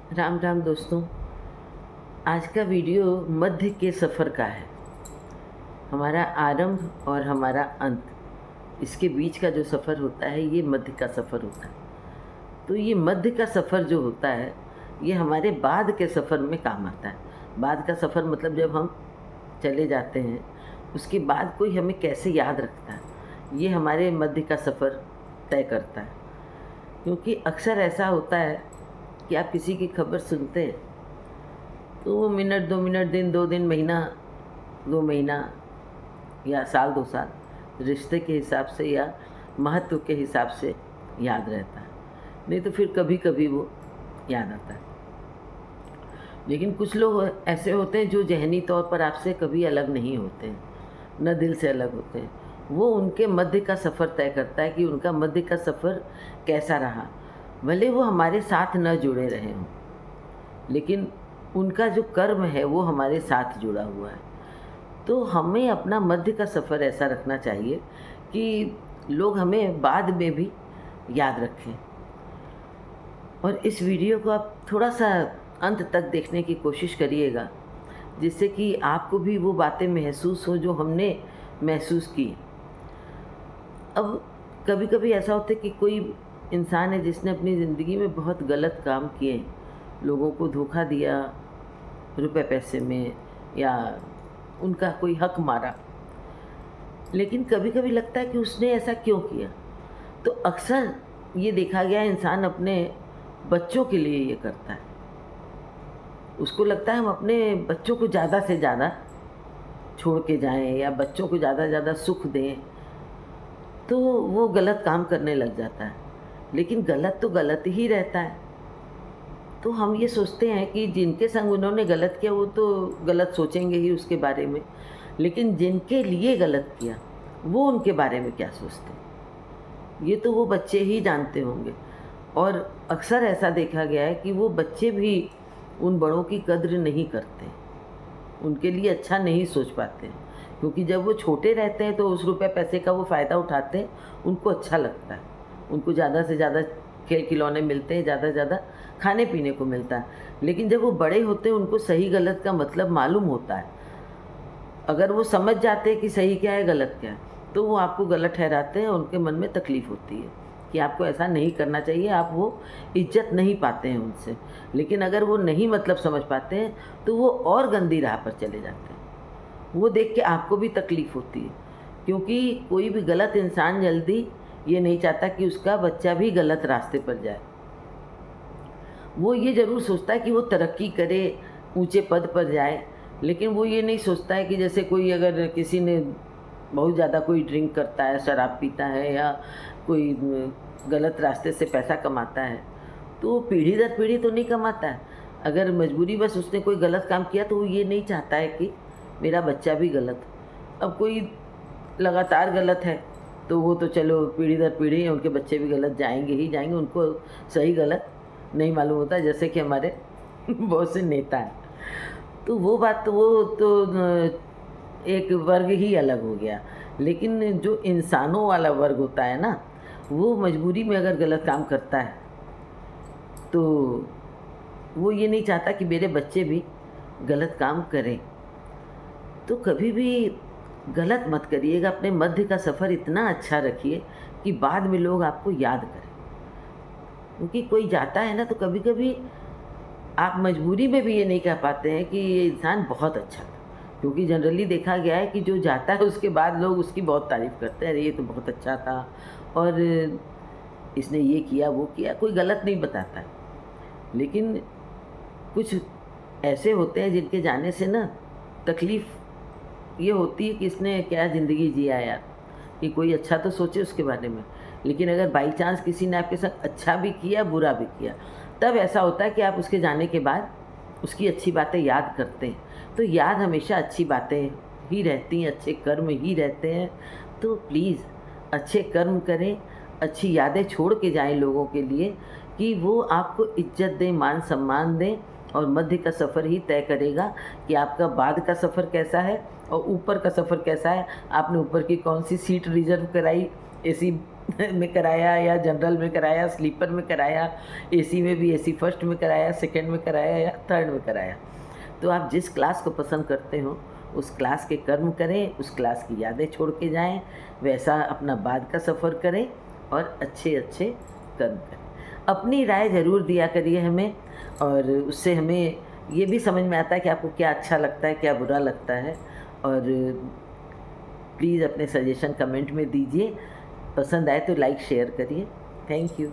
राम राम दोस्तों। आज का वीडियो मध्य के सफ़र का है। हमारा आरंभ और हमारा अंत, इसके बीच का जो सफ़र होता है ये मध्य का सफ़र होता है। तो ये मध्य का सफ़र जो होता है ये हमारे बाद के सफ़र में काम आता है। बाद का सफ़र मतलब जब हम चले जाते हैं उसके बाद कोई हमें कैसे याद रखता है, ये हमारे मध्य का सफ़र तय करता है। क्योंकि अक्सर ऐसा होता है कि आप किसी की खबर सुनते हैं तो वो मिनट 2 मिनट, दिन 2 दिन, महीना 2 महीना या साल 2 साल रिश्ते के हिसाब से या महत्व के हिसाब से याद रहता है। नहीं तो फिर कभी-कभी वो याद आता है। लेकिन कुछ लोग ऐसे होते हैं जो ज़हनी तौर पर आपसे कभी अलग नहीं होते हैं, न दिल से अलग होते हैं। वो उनके मध्य का सफ़र तय करता है कि उनका मध्य का सफ़र कैसा रहा। भले वो हमारे साथ न जुड़े रहे हों, लेकिन उनका जो कर्म है वो हमारे साथ जुड़ा हुआ है। तो हमें अपना मध्य का सफ़र ऐसा रखना चाहिए कि लोग हमें बाद में भी याद रखें। और इस वीडियो को आप थोड़ा-सा अंत तक देखने की कोशिश करिएगा, जिससे कि आपको भी वो बातें महसूस हो जो हमने महसूस की। अब कभी-कभी ऐसा होता है कि कोई इंसान है जिसने अपनी ज़िंदगी में बहुत गलत काम किए, लोगों को धोखा दिया रुपए पैसे में या उनका कोई हक मारा। लेकिन कभी-कभी लगता है कि उसने ऐसा क्यों किया? तो अक्सर ये देखा गया है इंसान अपने बच्चों के लिए ये करता है। उसको लगता है हम अपने बच्चों को ज़्यादा से ज़्यादा छोड़ के जाएँ या बच्चों को ज़्यादा से ज़्यादा सुख दें, तो वो गलत काम करने लग जाता है। लेकिन गलत तो गलत ही रहता है। तो हम ये सोचते हैं कि जिनके संग उन्होंने गलत किया वो तो गलत सोचेंगे ही उसके बारे में, लेकिन जिनके लिए गलत किया वो उनके बारे में क्या सोचते हैं, ये तो वो बच्चे ही जानते होंगे। और अक्सर ऐसा देखा गया है कि वो बच्चे भी उन बड़ों की कद्र नहीं करते, उनके लिए अच्छा नहीं सोच पाते हैं। क्योंकि जब वो छोटे रहते हैं तो उस रुपए पैसे का वो फ़ायदा उठाते हैं, उनको अच्छा लगता है। उनको ज़्यादा से ज़्यादा खेल-खिलौने मिलते हैं, ज़्यादा से ज़्यादा खाने-पीने को मिलता है। लेकिन जब वो बड़े होते हैं उनको सही गलत का मतलब मालूम होता है। अगर वो समझ जाते हैं कि सही क्या है, गलत क्या है, तो वो आपको गलत ठहराते हैं और उनके मन में तकलीफ़ होती है कि आपको ऐसा नहीं करना चाहिए, आप वो इज़्ज़त नहीं पाते हैं उनसे। लेकिन अगर वो नहीं मतलब समझ पाते हैं, तो वो और गंदी राह पर चले जाते हैं। वो देख के आपको भी तकलीफ़ होती है, क्योंकि कोई भी गलत इंसान जल्दी ये नहीं चाहता कि उसका बच्चा भी गलत रास्ते पर जाए। वो ये ज़रूर सोचता है कि वो तरक्की करे, ऊँचे पद पर जाए, लेकिन वो ये नहीं सोचता है कि जैसे कोई अगर किसी ने बहुत ज़्यादा कोई ड्रिंक करता है, शराब पीता है या कोई गलत रास्ते से पैसा कमाता है, तो वो पीढ़ी दर पीढ़ी तो नहीं कमाता है। अगर मजबूरीवश उसने कोई गलत काम किया तो वो ये नहीं चाहता है कि मेरा बच्चा भी गलत हो। अब कोई लगातार गलत है, तो वो तो चलो पीढ़ी दर पीढ़ी उनके बच्चे भी गलत जाएँगे ही जाएँगे, उनको सही गलत नहीं मालूम होता, जैसे कि हमारे बहुत से नेता हैं। तो वो बात तो वो तो एक वर्ग ही अलग हो गया। लेकिन जो इंसानों वाला वर्ग होता है ना, वो मजबूरी में अगर गलत काम करता है, तो वो ये नहीं चाहता कि मेरे बच्चे भी गलत काम करें। तो कभी भी गलत मत करिएगा, अपने मध्य का सफ़र इतना अच्छा रखिए कि बाद में लोग आपको याद करें। क्योंकि कोई जाता है ना तो कभी-कभी आप मजबूरी में भी ये नहीं कह पाते हैं कि ये इंसान बहुत अच्छा था। क्योंकि जनरली देखा गया है कि जो जाता है उसके बाद लोग उसकी बहुत तारीफ़ करते हैं, अरे ये तो बहुत अच्छा था और इसने ये किया, वो किया, कोई गलत नहीं बताता है। लेकिन कुछ ऐसे होते हैं जिनके जाने से ना तकलीफ़ ये होती है कि इसने क्या ज़िंदगी जिया यार, कि कोई अच्छा तो सोचे उसके बारे में। लेकिन अगर बाई चांस किसी ने आपके साथ अच्छा भी किया, बुरा भी किया, तब ऐसा होता है कि आप उसके जाने के बाद उसकी अच्छी बातें याद करते हैं। तो याद हमेशा अच्छी बातें ही रहती हैं, अच्छे कर्म ही रहते हैं। तो प्लीज़ अच्छे कर्म करें, अच्छी यादें छोड़ के जाएँ लोगों के लिए कि वो आपको इज़्ज़त दें, मान-सम्मान दें और मध्य का सफ़र ही तय करेगा कि आपका बाद का सफ़र कैसा है और ऊपर का सफ़र कैसा है। आपने ऊपर की कौन-सी सीट रिज़र्व कराई, एसी में कराया या जनरल में कराया, स्लीपर में कराया, एसी में भी एसी फर्स्ट में कराया, सेकंड में कराया या थर्ड में कराया। तो आप जिस क्लास को पसंद करते हो उस क्लास के कर्म करें, उस क्लास की यादें छोड़ के जाएं, वैसा अपना बाद का सफ़र करें और अच्छे अच्छे कर्म करें। अपनी राय ज़रूर दिया करिए हमें, और उससे हमें ये भी समझ में आता है कि आपको क्या अच्छा लगता है, क्या बुरा लगता है। और प्लीज़ अपने सजेशन कमेंट में दीजिए। पसंद आए तो लाइक शेयर करिए। Thank you.